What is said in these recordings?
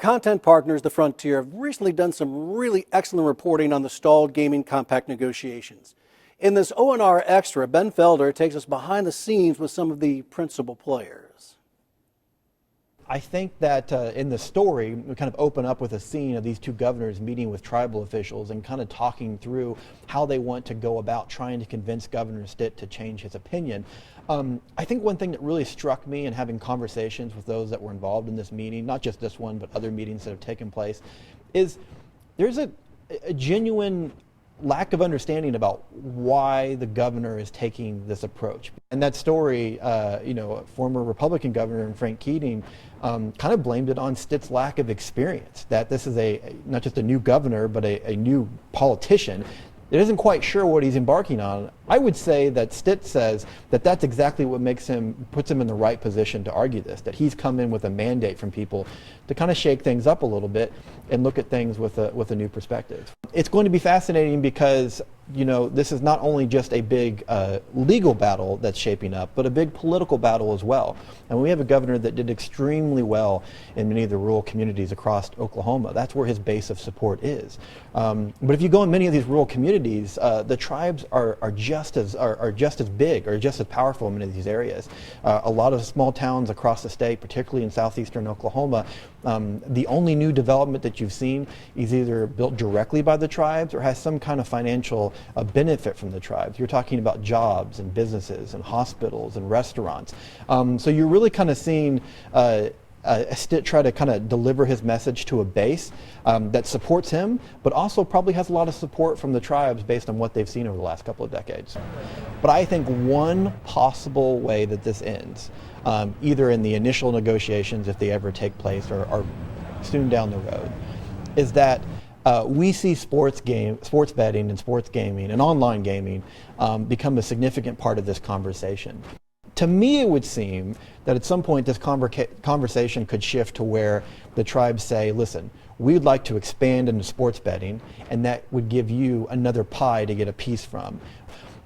content partners, The Frontier, have recently done some really excellent reporting on the stalled gaming compact negotiations. In this ONR Extra, Ben Felder takes us behind the scenes with some of the principal players. I think that in the story, we kind of open up with a scene of these two governors meeting with tribal officials and kind of talking through how they want to go about trying to convince Governor Stitt to change his opinion. I think one thing that really struck me in having conversations with those that were involved in this meeting, not just this one, but other meetings that have taken place, is there's a genuine lack of understanding about why the governor is taking this approach. And that story, former Republican governor Frank Keating kind of blamed it on Stitt's lack of experience, that this is not just a new governor, but a new politician that isn't quite sure what he's embarking on. I would say that Stitt says that that's exactly what puts him in the right position to argue this, that he's come in with a mandate from people to kind of shake things up a little bit and look at things with a new perspective. It's going to be fascinating because, this is not only just a big legal battle that's shaping up, but a big political battle as well. And we have a governor that did extremely well in many of the rural communities across Oklahoma. That's where his base of support is. But if you go in many of these rural communities, the tribes are just as big or just as powerful in many of these areas. A lot of small towns across the state, particularly in southeastern Oklahoma, the only new development that you've seen is either built directly by the tribes or has some kind of financial benefit from the tribes. You're talking about jobs and businesses and hospitals and restaurants. So you're really kind of seeing Stitt try to kind of deliver his message to a base that supports him, but also probably has a lot of support from the tribes based on what they've seen over the last couple of decades. But I think one possible way that this ends, either in the initial negotiations, if they ever take place, or soon down the road, is that we see sports betting and sports gaming and online gaming become a significant part of this conversation. To me, it would seem that at some point this conversation could shift to where the tribes say, listen, we'd like to expand into sports betting, and that would give you another pie to get a piece from.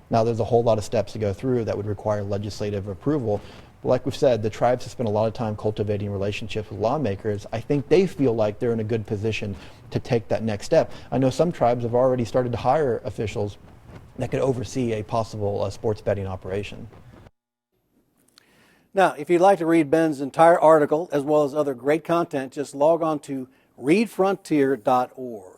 Now, there's a whole lot of steps to go through that would require legislative approval. But like we've said, the tribes have spent a lot of time cultivating relationships with lawmakers. I think they feel like they're in a good position to take that next step. I know some tribes have already started to hire officials that could oversee a possible sports betting operation. Now, if you'd like to read Ben's entire article, as well as other great content, just log on to readfrontier.org.